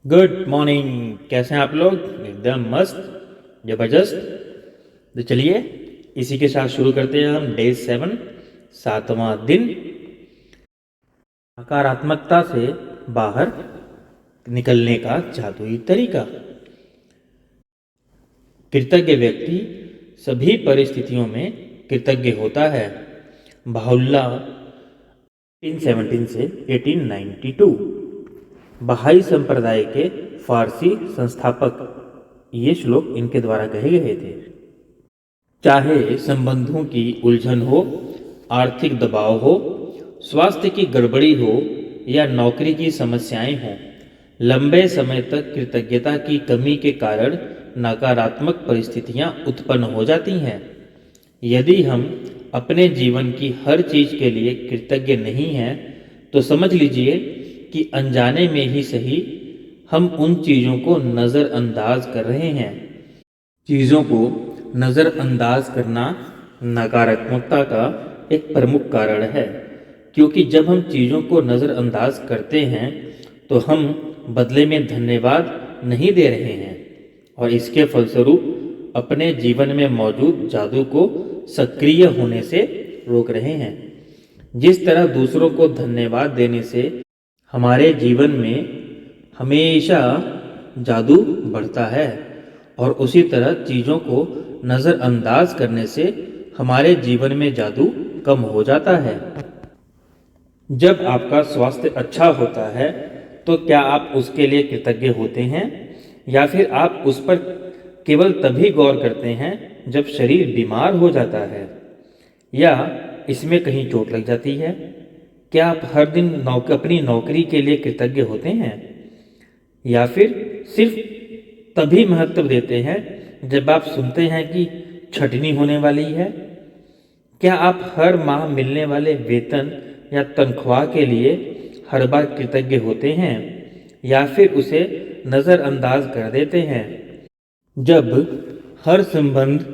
Good morning. कैसे हैं आप लोग? एकदम मस्त, जबरदस्त। तो चलिए इसी के साथ शुरू करते हैं हम डे 7, 7वां दिन। नकारात्मकता से बाहर निकलने का जादुई तरीका। कृतज्ञ व्यक्ति सभी परिस्थितियों में कृतज्ञ होता है। बाहुल्ला 1817 से 1892। बहाई संप्रदाय के फारसी संस्थापक। ये श्लोक इनके द्वारा कहे गए थे। चाहे संबंधों की उलझन हो, आर्थिक दबाव हो, स्वास्थ्य की गड़बड़ी हो या नौकरी की समस्याएं हों, लंबे समय तक कृतज्ञता की कमी के कारण नकारात्मक परिस्थितियां उत्पन्न हो जाती हैं। यदि हम अपने जीवन की हर चीज के लिए कृतज्ञ नहीं हैं, तो समझ लीजिए कि अनजाने में ही सही हम उन चीज़ों को नज़रअंदाज कर रहे हैं। चीज़ों को नज़रअंदाज करना नकारात्मकता का एक प्रमुख कारण है, क्योंकि जब हम चीज़ों को नज़रअंदाज करते हैं तो हम बदले में धन्यवाद नहीं दे रहे हैं और इसके फलस्वरूप अपने जीवन में मौजूद जादू को सक्रिय होने से रोक रहे हैं। जिस तरह दूसरों को धन्यवाद देने से हमारे जीवन में हमेशा जादू बढ़ता है और उसी तरह चीज़ों को नज़रअंदाज करने से हमारे जीवन में जादू कम हो जाता है। जब आपका स्वास्थ्य अच्छा होता है तो क्या आप उसके लिए कृतज्ञ होते हैं, या फिर आप उस पर केवल तभी गौर करते हैं जब शरीर बीमार हो जाता है या इसमें कहीं चोट लग जाती है? क्या आप हर दिन अपनी नौकरी के लिए कृतज्ञ होते हैं, या फिर सिर्फ तभी महत्व देते हैं जब आप सुनते हैं कि छटनी होने वाली है? क्या आप हर माह मिलने वाले वेतन या तनख्वाह के लिए हर बार कृतज्ञ होते हैं, या फिर उसे नज़रअंदाज कर देते हैं? जब हर संबंध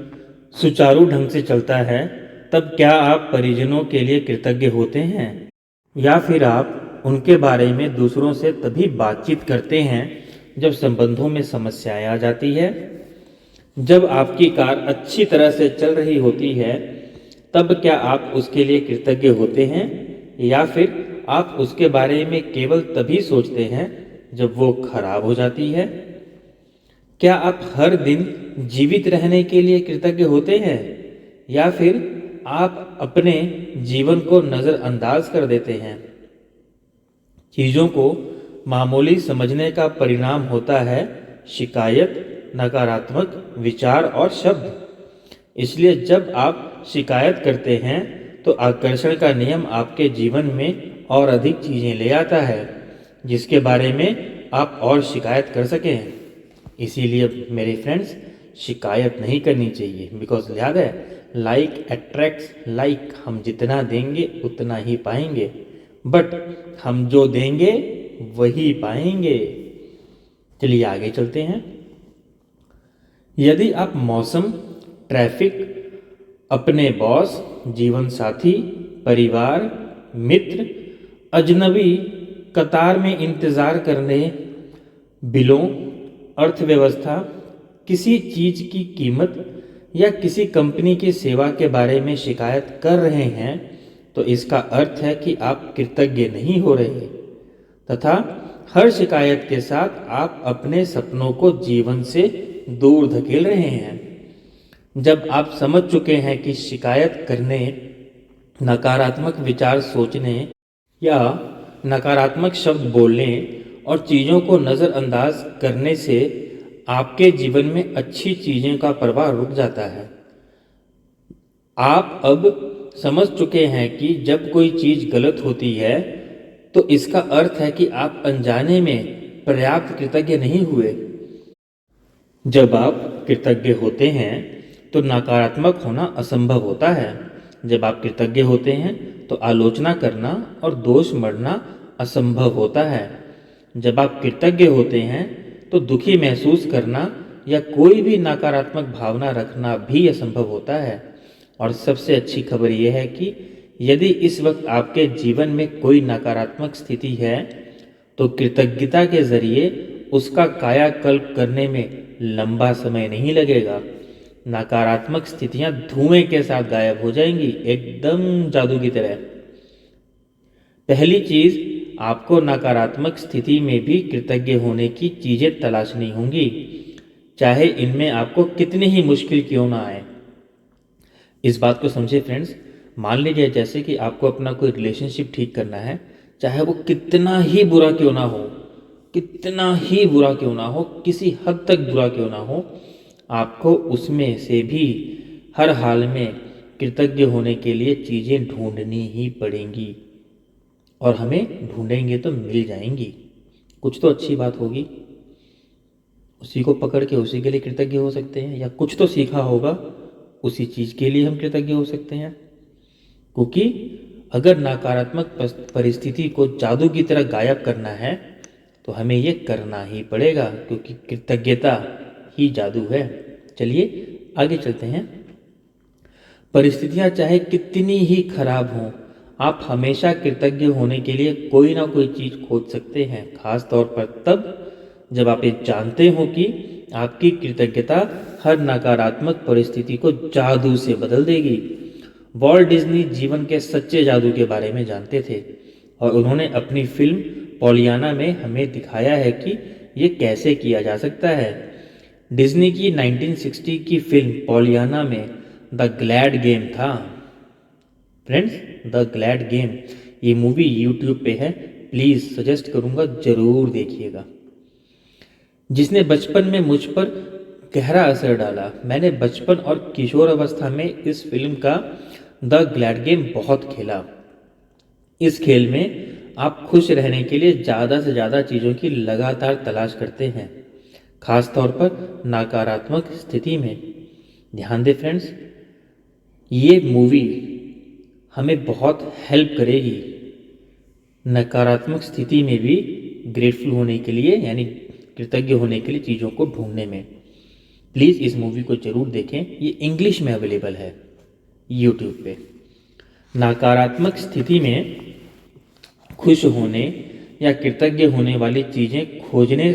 सुचारू ढंग से चलता है तब क्या आप परिजनों के लिए कृतज्ञ होते हैं, या फिर आप उनके बारे में दूसरों से तभी बातचीत करते हैं जब संबंधों में समस्याएं आ जाती है? जब आपकी कार अच्छी तरह से चल रही होती है तब क्या आप उसके लिए कृतज्ञ होते हैं, या फिर आप उसके बारे में केवल तभी सोचते हैं जब वो खराब हो जाती है? क्या आप हर दिन जीवित रहने के लिए कृतज्ञ होते हैं, या फिर आप अपने जीवन को नज़रअंदाज कर देते हैं? चीज़ों को मामूली समझने का परिणाम होता है शिकायत, नकारात्मक विचार और शब्द। इसलिए जब आप शिकायत करते हैं तो आकर्षण का नियम आपके जीवन में और अधिक चीज़ें ले आता है जिसके बारे में आप और शिकायत कर सकें। इसीलिए मेरे फ्रेंड्स, शिकायत नहीं करनी चाहिए, बिकॉज याद है, लाइक अट्रैक्ट्स लाइक। हम जितना देंगे उतना ही पाएंगे, बट हम जो देंगे वही पाएंगे। चलिए आगे चलते हैं। यदि आप मौसम, ट्रैफिक, अपने बॉस, जीवन साथी, परिवार, मित्र, अजनबी, कतार में इंतज़ार करने, बिलों, अर्थव्यवस्था, किसी चीज़ की कीमत या किसी कंपनी की सेवा के बारे में शिकायत कर रहे हैं, तो इसका अर्थ है कि आप कृतज्ञ नहीं हो रहे, तथा हर शिकायत के साथ आप अपने सपनों को जीवन से दूर धकेल रहे हैं। जब आप समझ चुके हैं कि शिकायत करने, नकारात्मक विचार सोचने या नकारात्मक शब्द बोलने और चीज़ों को नज़रअंदाज करने से आपके जीवन में अच्छी चीज़ों का प्रवाह रुक जाता है। आप अब समझ चुके हैं कि जब कोई चीज़ गलत होती है तो इसका अर्थ है कि आप अनजाने में पर्याप्त कृतज्ञ नहीं हुए। जब आप कृतज्ञ होते हैं तो नकारात्मक होना असंभव होता है। जब आप कृतज्ञ होते हैं तो आलोचना करना और दोष मढ़ना असंभव होता है। जब आप कृतज्ञ होते हैं तो दुखी महसूस करना या कोई भी नकारात्मक भावना रखना भी असंभव होता है। और सबसे अच्छी खबर यह है कि यदि इस वक्त आपके जीवन में कोई नकारात्मक स्थिति है तो कृतज्ञता के जरिए उसका कायाकल्प करने में लंबा समय नहीं लगेगा। नकारात्मक स्थितियां धुएं के साथ गायब हो जाएंगी, एकदम जादू की तरह। पहली चीज, आपको नकारात्मक स्थिति में भी कृतज्ञ होने की चीजें तलाशनी होंगी, चाहे इनमें आपको कितनी ही मुश्किल क्यों ना आए। इस बात को समझे फ्रेंड्स। मान लीजिए जैसे कि आपको अपना कोई रिलेशनशिप ठीक करना है, चाहे वो कितना ही बुरा क्यों ना हो, कितना ही बुरा क्यों ना हो, किसी हद तक बुरा क्यों ना हो, आपको उसमें से भी हर हाल में कृतज्ञ होने के लिए चीज़ें ढूंढनी ही पड़ेंगी, और हमें ढूंढेंगे तो मिल जाएंगी। कुछ तो अच्छी बात होगी, उसी को पकड़ के उसी के लिए कृतज्ञ हो सकते हैं, या कुछ तो सीखा होगा, उसी चीज़ के लिए हम कृतज्ञ हो सकते हैं। क्योंकि अगर नकारात्मक परिस्थिति को जादू की तरह गायब करना है तो हमें ये करना ही पड़ेगा, क्योंकि कृतज्ञता ही जादू है। चलिए आगे चलते हैं। परिस्थितियां चाहे कितनी ही खराब हों, आप हमेशा कृतज्ञ होने के लिए कोई ना कोई चीज़ खोज सकते हैं, खास तौर पर तब जब आप ये जानते हो कि आपकी कृतज्ञता हर नकारात्मक परिस्थिति को जादू से बदल देगी। वॉल्ट डिज्नी जीवन के सच्चे जादू के बारे में जानते थे, और उन्होंने अपनी फिल्म पॉलियाना में हमें दिखाया है कि ये कैसे किया जा सकता है। डिज्नी की 1960 की फिल्म पॉलियाना में द ग्लैड गेम था। फ्रेंड्स, द ग्लैड गेम, ये मूवी यूट्यूब पे है, प्लीज़ सजेस्ट करूँगा, ज़रूर देखिएगा। जिसने बचपन में मुझ पर गहरा असर डाला। मैंने बचपन और किशोर अवस्था में इस फिल्म का द ग्लैड गेम बहुत खेला। इस खेल में आप खुश रहने के लिए ज़्यादा से ज़्यादा चीज़ों की लगातार तलाश करते हैं, खास तौर पर नकारात्मक स्थिति में। ध्यान दें फ्रेंड्स, ये मूवी हमें बहुत हेल्प करेगी नकारात्मक स्थिति में भी ग्रेटफुल होने के लिए, यानी कृतज्ञ होने के लिए चीज़ों को ढूंढने में। प्लीज़ इस मूवी को ज़रूर देखें, ये इंग्लिश में अवेलेबल है यूट्यूब पे। नकारात्मक स्थिति में खुश होने या कृतज्ञ होने वाली चीज़ें खोजने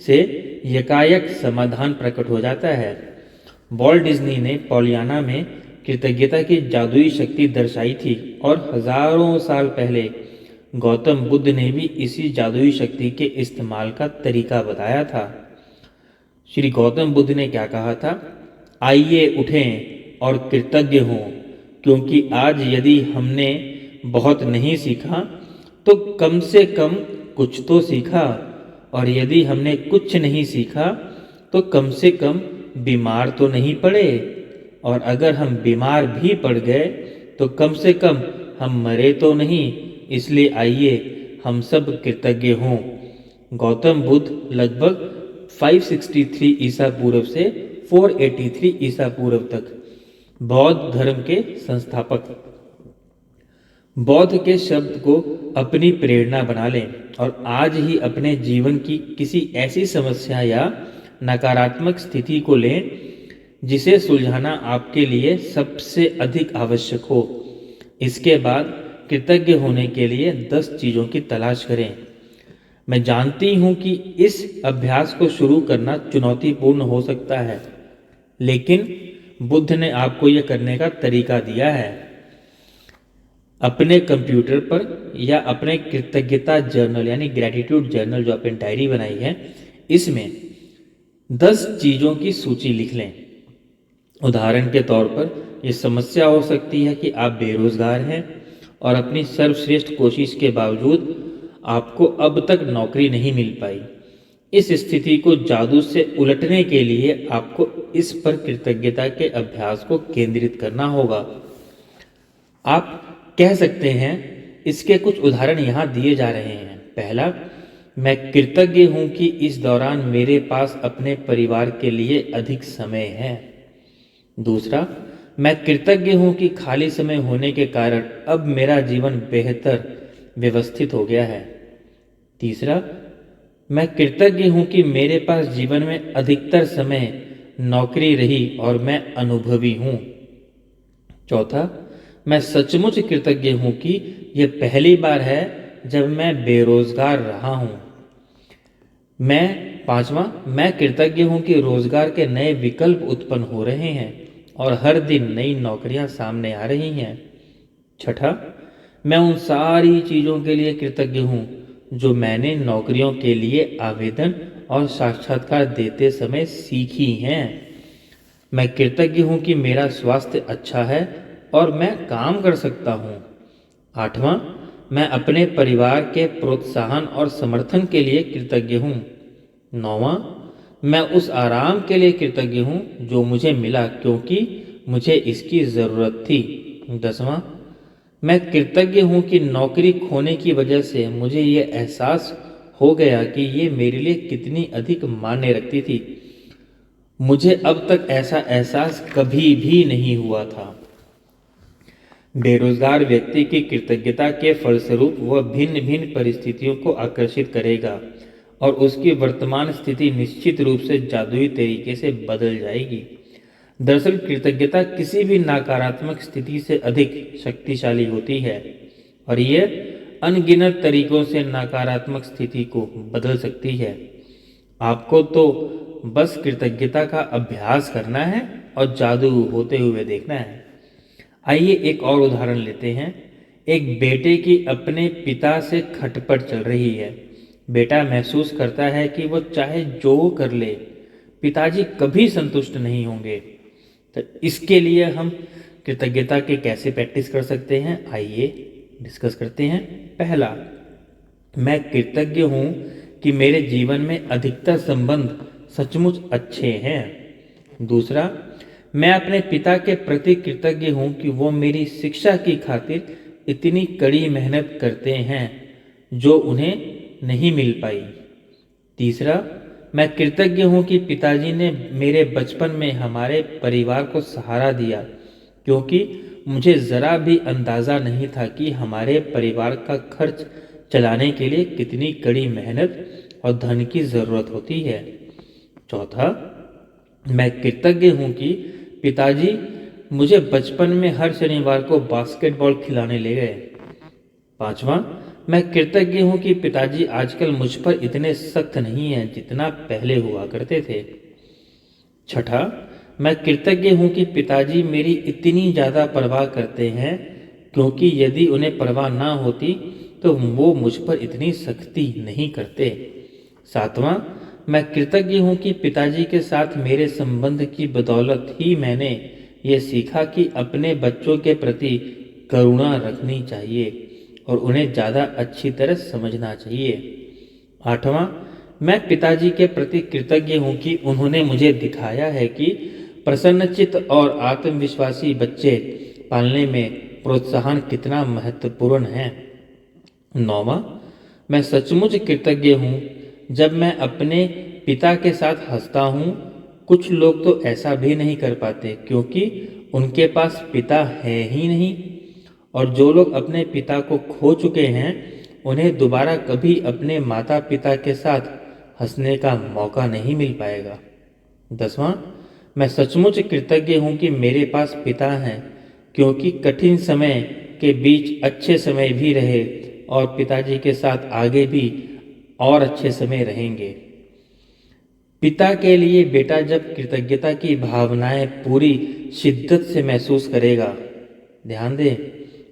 से यकायक समाधान प्रकट हो जाता है। वॉल्ट डिज्नी ने पॉलियाना में कृतज्ञता की जादुई शक्ति दर्शाई थी, और हजारों साल पहले गौतम बुद्ध ने भी इसी जादुई शक्ति के इस्तेमाल का तरीका बताया था। श्री गौतम बुद्ध ने क्या कहा था? आइए उठें और कृतज्ञ हों, क्योंकि आज यदि हमने बहुत नहीं सीखा तो कम से कम कुछ तो सीखा, और यदि हमने कुछ नहीं सीखा तो कम से कम बीमार तो नहीं पड़े, और अगर हम बीमार भी पड़ गए तो कम से कम हम मरे तो नहीं। इसलिए आइए हम सब कृतज्ञ हों। गौतम बुद्ध लगभग 563 ईसा पूर्व से 483 ईसा पूर्व तक बौद्ध धर्म के संस्थापक। बौद्ध के शब्द को अपनी प्रेरणा बना लें, और आज ही अपने जीवन की किसी ऐसी समस्या या नकारात्मक स्थिति को लें जिसे सुलझाना आपके लिए सबसे अधिक आवश्यक हो। इसके बाद कृतज्ञ होने के लिए 10 चीज़ों की तलाश करें। मैं जानती हूँ कि इस अभ्यास को शुरू करना चुनौतीपूर्ण हो सकता है, लेकिन बुद्ध ने आपको यह करने का तरीका दिया है। अपने कंप्यूटर पर या अपने कृतज्ञता जर्नल यानी ग्रैटिट्यूड जर्नल जो आपने डायरी बनाई है, इसमें 10 चीज़ों की सूची लिख लें। उदाहरण के तौर पर यह समस्या हो सकती है कि आप बेरोजगार हैं और अपनी सर्वश्रेष्ठ कोशिश के बावजूद आपको अब तक नौकरी नहीं मिल पाई। इस स्थिति को जादू से उलटने के लिए आपको इस पर कृतज्ञता के अभ्यास को केंद्रित करना होगा। आप कह सकते हैं, इसके कुछ उदाहरण यहाँ दिए जा रहे हैं। पहला, मैं कृतज्ञ हूँ कि इस दौरान मेरे पास अपने परिवार के लिए अधिक समय है। दूसरा, मैं कृतज्ञ हूँ कि खाली समय होने के कारण अब मेरा जीवन बेहतर व्यवस्थित हो गया है। तीसरा, मैं कृतज्ञ हूँ कि मेरे पास जीवन में अधिकतर समय नौकरी रही और मैं अनुभवी हूँ। चौथा, मैं सचमुच कृतज्ञ हूँ कि यह पहली बार है जब मैं बेरोजगार रहा हूँ। मैं 5वां, मैं कृतज्ञ हूं कि रोजगार के नए विकल्प उत्पन्न हो रहे हैं और हर दिन नई नौकरियां सामने आ रही हैं। 6, मैं उन सारी चीज़ों के लिए कृतज्ञ हूँ जो मैंने नौकरियों के लिए आवेदन और साक्षात्कार देते समय सीखी हैं। मैं कृतज्ञ हूँ कि मेरा स्वास्थ्य अच्छा है और मैं काम कर सकता हूँ। 8वां, मैं अपने परिवार के प्रोत्साहन और समर्थन के लिए कृतज्ञ हूँ। 9वां, मैं उस आराम के लिए कृतज्ञ हूँ जो मुझे मिला क्योंकि मुझे इसकी ज़रूरत थी। 10वां, मैं कृतज्ञ हूँ कि नौकरी खोने की वजह से मुझे ये एहसास हो गया कि ये मेरे लिए कितनी अधिक मायने रखती थी। मुझे अब तक ऐसा एहसास कभी भी नहीं हुआ था। बेरोजगार व्यक्ति की कृतज्ञता के फलस्वरूप वह भिन्न भिन्न परिस्थितियों को आकर्षित करेगा और उसकी वर्तमान स्थिति निश्चित रूप से जादुई तरीके से बदल जाएगी। दरअसल कृतज्ञता किसी भी नकारात्मक स्थिति से अधिक शक्तिशाली होती है और यह अनगिनत तरीकों से नकारात्मक स्थिति को बदल सकती है। आपको तो बस कृतज्ञता का अभ्यास करना है और जादू होते हुए देखना है। आइए एक और उदाहरण लेते हैं। एक बेटे की अपने पिता से खटपट चल रही है। बेटा महसूस करता है कि वो चाहे जो कर ले पिताजी कभी संतुष्ट नहीं होंगे। तो इसके लिए हम कृतज्ञता के कैसे प्रैक्टिस कर सकते हैं, आइए डिस्कस करते हैं। पहला, मैं कृतज्ञ हूँ कि मेरे जीवन में अधिकतर संबंध सचमुच अच्छे हैं। दूसरा, मैं अपने पिता के प्रति कृतज्ञ हूँ कि वो मेरी शिक्षा की खातिर इतनी कड़ी मेहनत करते हैं जो उन्हें नहीं मिल पाई। तीसरा, मैं कृतज्ञ हूँ कि पिताजी ने मेरे बचपन में हमारे परिवार को सहारा दिया क्योंकि मुझे ज़रा भी अंदाज़ा नहीं था कि हमारे परिवार का खर्च चलाने के लिए कितनी कड़ी मेहनत और धन की ज़रूरत होती है। चौथा, मैं कृतज्ञ हूँ कि पिताजी मुझे बचपन में हर शनिवार को बास्केटबॉल खिलाने ले गए। पांचवा, मैं कृतज्ञ हूँ कि पिताजी आजकल मुझ पर इतने सख्त नहीं हैं जितना पहले हुआ करते थे। छठा, मैं कृतज्ञ हूँ कि पिताजी मेरी इतनी ज़्यादा परवाह करते हैं क्योंकि यदि उन्हें परवाह ना होती तो वो मुझ पर इतनी सख्ती नहीं करते। सातवां, मैं कृतज्ञ हूँ कि पिताजी के साथ मेरे संबंध की बदौलत ही मैंने ये सीखा कि अपने बच्चों के प्रति करुणा रखनी चाहिए और उन्हें ज़्यादा अच्छी तरह समझना चाहिए। आठवां, मैं पिताजी के प्रति कृतज्ञ हूँ कि उन्होंने मुझे दिखाया है कि प्रसन्नचित्त और आत्मविश्वासी बच्चे पालने में प्रोत्साहन कितना महत्वपूर्ण है। नौवां, मैं सचमुच कृतज्ञ हूँ जब मैं अपने पिता के साथ हंसता हूँ। कुछ लोग तो ऐसा भी नहीं कर पाते क्योंकि उनके पास पिता है ही नहीं, और जो लोग अपने पिता को खो चुके हैं उन्हें दोबारा कभी अपने माता पिता के साथ हंसने का मौका नहीं मिल पाएगा। 10वां, मैं सचमुच कृतज्ञ हूँ कि मेरे पास पिता हैं क्योंकि कठिन समय के बीच अच्छे समय भी रहे और पिताजी के साथ आगे भी और अच्छे समय रहेंगे। पिता के लिए बेटा जब कृतज्ञता की भावनाएं पूरी शिद्दत से महसूस करेगा, ध्यान दें,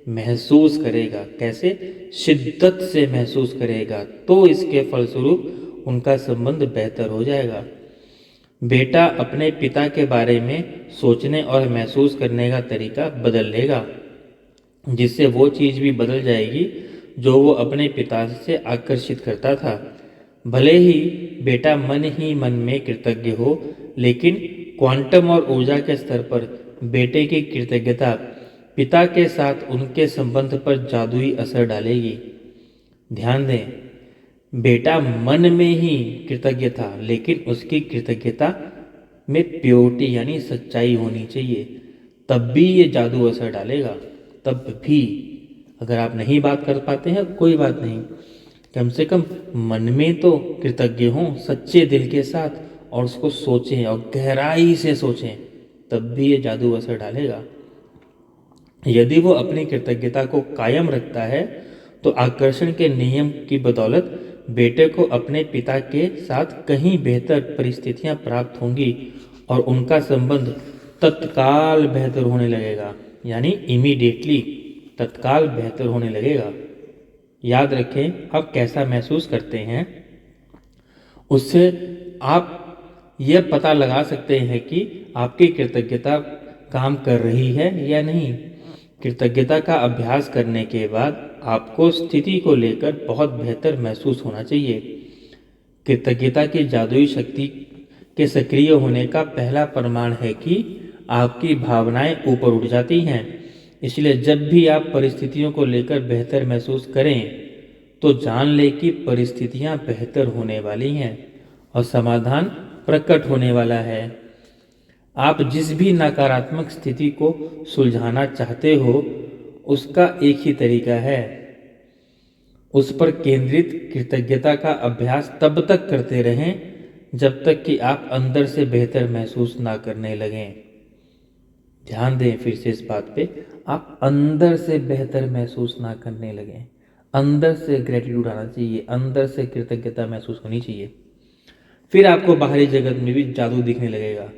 महसूस करेगा, कैसे? शिद्दत से महसूस करेगा, तो इसके फलस्वरूप उनका संबंध बेहतर हो जाएगा। बेटा अपने पिता के बारे में सोचने और महसूस करने का तरीका बदल लेगा, जिससे वो चीज़ भी बदल जाएगी जो वो अपने पिता से आकर्षित करता था। भले ही बेटा मन ही मन में कृतज्ञ हो, लेकिन क्वांटम और ऊर्जा के स्तर पर बेटे की कृतज्ञता पिता के साथ उनके संबंध पर जादुई असर डालेगी। ध्यान दें, बेटा मन में ही कृतज्ञ था, लेकिन उसकी कृतज्ञता में प्योरिटी यानी सच्चाई होनी चाहिए, तब भी ये जादू असर डालेगा। तब भी अगर आप नहीं बात कर पाते हैं कोई बात नहीं, कम से कम मन में तो कृतज्ञ हों सच्चे दिल के साथ और उसको सोचें और गहराई से सोचें, तब भी ये जादू असर डालेगा। यदि वो अपनी कृतज्ञता को कायम रखता है तो आकर्षण के नियम की बदौलत बेटे को अपने पिता के साथ कहीं बेहतर परिस्थितियां प्राप्त होंगी और उनका संबंध तत्काल बेहतर होने लगेगा, यानी इमीडिएटली, तत्काल बेहतर होने लगेगा। याद रखें, आप कैसा महसूस करते हैं उससे आप यह पता लगा सकते हैं कि आपकी कृतज्ञता काम कर रही है या नहीं। कृतज्ञता का अभ्यास करने के बाद आपको स्थिति को लेकर बहुत बेहतर महसूस होना चाहिए। कृतज्ञता की जादुई शक्ति के सक्रिय होने का पहला प्रमाण है कि आपकी भावनाएं ऊपर उठ जाती हैं। इसलिए जब भी आप परिस्थितियों को लेकर बेहतर महसूस करें तो जान लें कि परिस्थितियां बेहतर होने वाली हैं और समाधान प्रकट होने वाला है। आप जिस भी नकारात्मक स्थिति को सुलझाना चाहते हो उसका एक ही तरीका है, उस पर केंद्रित कृतज्ञता का अभ्यास तब तक करते रहें जब तक कि आप अंदर से बेहतर महसूस ना करने लगें। ध्यान दें फिर से इस बात पे, आप अंदर से बेहतर महसूस ना करने लगें। अंदर से ग्रेटिट्यूड आना चाहिए, अंदर से कृतज्ञता महसूस होनी चाहिए। फिर आपको बाहरी जगत में भी जादू दिखने लगेगा,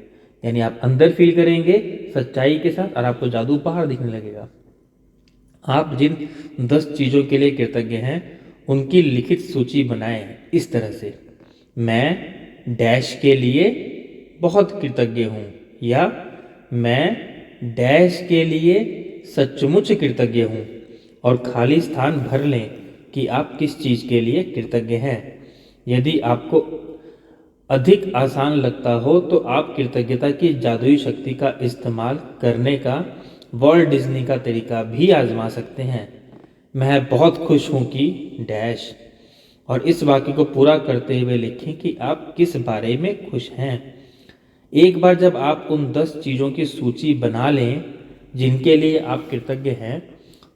यानी आप अंदर फील करेंगे सच्चाई के साथ और आपको जादू बाहर दिखने लगेगा। आप जिन 10 चीज़ों के लिए कृतज्ञ हैं उनकी लिखित सूची बनाएं इस तरह से, मैं डैश के लिए बहुत कृतज्ञ हूँ, या मैं डैश के लिए सचमुच कृतज्ञ हूँ, और खाली स्थान भर लें कि आप किस चीज़ के लिए कृतज्ञ हैं। यदि आपको अधिक आसान लगता हो तो आप कृतज्ञता की जादुई शक्ति का इस्तेमाल करने का वॉल्ट डिज्नी का तरीका भी आजमा सकते हैं। मैं बहुत खुश हूँ कि डैश, और इस वाक्य को पूरा करते हुए लिखें कि आप किस बारे में खुश हैं। एक बार जब आप उन 10 चीज़ों की सूची बना लें जिनके लिए आप कृतज्ञ हैं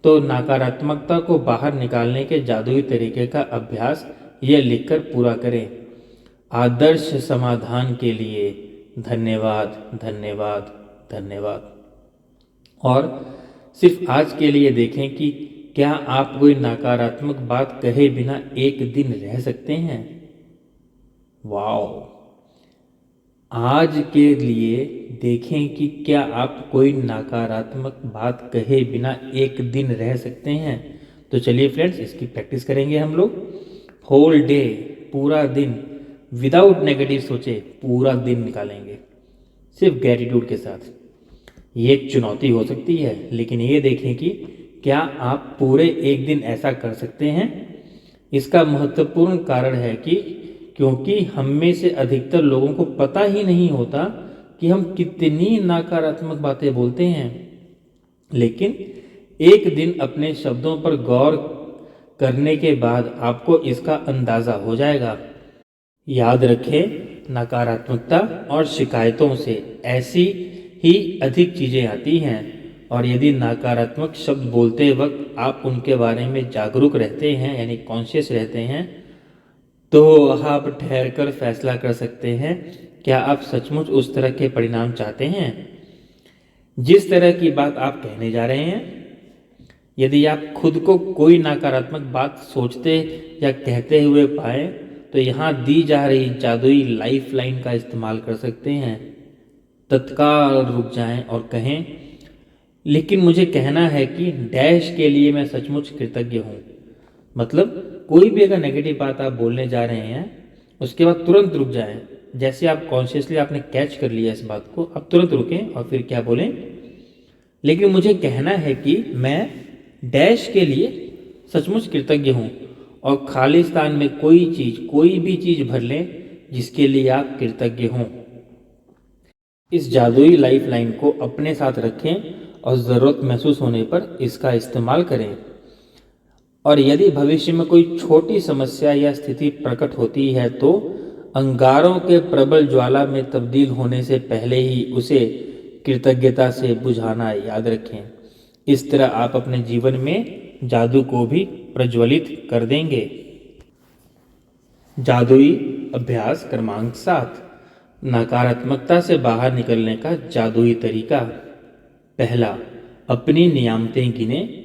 तो नकारात्मकता को बाहर निकालने के जादुई तरीके का अभ्यास यह लिखकर पूरा करें, आदर्श समाधान के लिए धन्यवाद, धन्यवाद, धन्यवाद। और सिर्फ आज के लिए देखें कि क्या आप कोई नकारात्मक बात कहे बिना एक दिन रह सकते हैं। वाओ! आज के लिए देखें कि क्या आप कोई नकारात्मक बात कहे बिना एक दिन रह सकते हैं। तो चलिए फ्रेंड्स, इसकी प्रैक्टिस करेंगे हम लोग। होल डे, पूरा दिन विदाउट नेगेटिव सोचे पूरा दिन निकालेंगे सिर्फ ग्रेटिट्यूड के साथ। ये एक चुनौती हो सकती है, लेकिन ये देखें कि क्या आप पूरे एक दिन ऐसा कर सकते हैं। इसका महत्वपूर्ण कारण है कि क्योंकि हम में से अधिकतर लोगों को पता ही नहीं होता कि हम कितनी नकारात्मक बातें बोलते हैं, लेकिन एक दिन अपने शब्दों पर गौर करने के बाद आपको इसका अंदाज़ा हो जाएगा। याद रखें, नकारात्मकता और शिकायतों से ऐसी ही अधिक चीज़ें आती हैं, और यदि नकारात्मक शब्द बोलते वक्त आप उनके बारे में जागरूक रहते हैं, यानी कॉन्शियस रहते हैं, तो आप ठहर कर फैसला कर सकते हैं क्या आप सचमुच उस तरह के परिणाम चाहते हैं जिस तरह की बात आप कहने जा रहे हैं। यदि आप खुद को कोई नकारात्मक बात सोचते या कहते हुए पाए तो यहाँ दी जा रही जादुई लाइफ लाइन का इस्तेमाल कर सकते हैं। तत्काल रुक जाएं और कहें, लेकिन मुझे कहना है कि डैश के लिए मैं सचमुच कृतज्ञ हूँ। मतलब कोई भी अगर नेगेटिव बात आप बोलने जा रहे हैं उसके बाद तुरंत रुक जाएं। जैसे आप कॉन्शियसली आपने कैच कर लिया इस बात को, आप तुरंत रुकें और फिर क्या बोलें, लेकिन मुझे कहना है कि मैं डैश के लिए सचमुच कृतज्ञ हूँ, और खाली स्थान में कोई भी चीज़ भर लें जिसके लिए आप कृतज्ञ हों। इस जादुई लाइफ लाइन को अपने साथ रखें और ज़रूरत महसूस होने पर इसका इस्तेमाल करें। और यदि भविष्य में कोई छोटी समस्या या स्थिति प्रकट होती है तो अंगारों के प्रबल ज्वाला में तब्दील होने से पहले ही उसे कृतज्ञता से बुझाना याद रखें। इस तरह आप अपने जीवन में जादू को भी प्रज्वलित कर देंगे। जादुई अभ्यास क्रमांक 7, नकारात्मकता से बाहर निकलने का जादुई तरीका। पहला, अपनी नियामतें गिनें।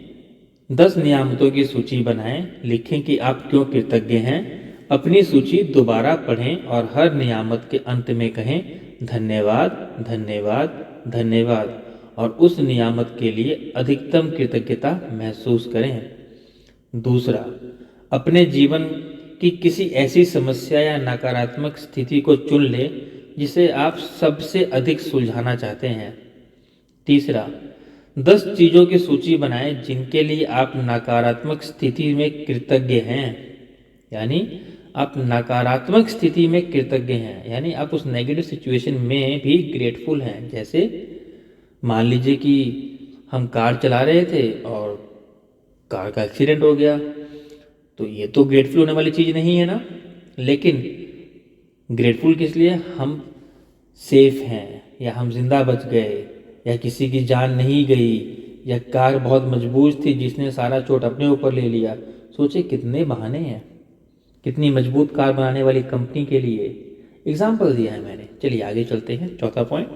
10 नियामतों की सूची बनाएं। लिखें कि आप क्यों कृतज्ञ हैं अपनी सूची दोबारा पढ़ें और हर नियामत के अंत में कहें धन्यवाद, धन्यवाद, धन्यवाद और उस नियामत के लिए अधिकतम कृतज्ञता महसूस करें। दूसरा, अपने जीवन की किसी ऐसी समस्या या नकारात्मक स्थिति को चुन लें जिसे आप सबसे अधिक सुलझाना चाहते हैं। तीसरा, 10 चीज़ों की सूची बनाएं जिनके लिए आप नकारात्मक स्थिति में कृतज्ञ हैं। यानी आप नकारात्मक स्थिति में कृतज्ञ हैं, यानी आप उस नेगेटिव सिचुएशन में भी ग्रेटफुल हैं। जैसे मान लीजिए कि हम कार चला रहे थे और कार का एक्सीडेंट हो गया, तो ये तो ग्रेटफुल होने वाली चीज़ नहीं है ना। लेकिन ग्रेटफुल किस लिए? हम सेफ हैं, या हम जिंदा बच गए, या किसी की जान नहीं गई, या कार बहुत मजबूत थी जिसने सारा चोट अपने ऊपर ले लिया। सोचे कितने बहाने हैं, कितनी मजबूत कार बनाने वाली कंपनी के लिए एग्जाम्पल दिया है मैंने। चलिए आगे चलते हैं। चौथा पॉइंट,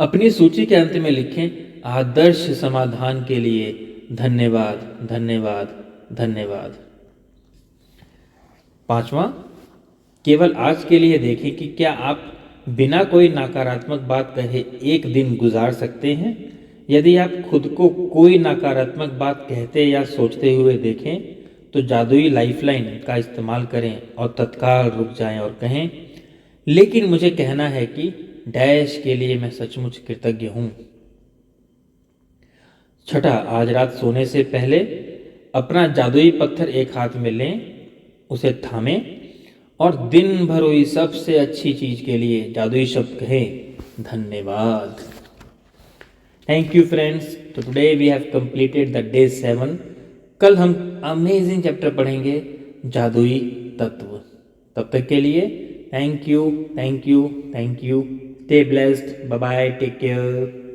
अपनी सूची के अंत में लिखें आदर्श समाधान के लिए धन्यवाद, धन्यवाद, धन्यवाद। पांचवा, केवल आज के लिए देखें कि क्या आप बिना कोई नकारात्मक बात कहे एक दिन गुजार सकते हैं। यदि आप खुद को कोई नकारात्मक बात कहते या सोचते हुए देखें तो जादुई लाइफलाइन का इस्तेमाल करें और तत्काल रुक जाएं और कहें लेकिन मुझे कहना है कि डैश के लिए मैं सचमुच कृतज्ञ हूं। छठा, आज रात सोने से पहले अपना जादुई पत्थर एक हाथ में लें, उसे थामें और दिन भर हुई सबसे अच्छी चीज के लिए जादुई शब्द कहें धन्यवाद। थैंक यू फ्रेंड्स, तो today we have completed the day 7। कल हम अमेजिंग चैप्टर पढ़ेंगे जादुई तत्व। तब तक के लिए thank you, thank you, thank you. Stay blessed, bye bye, take care.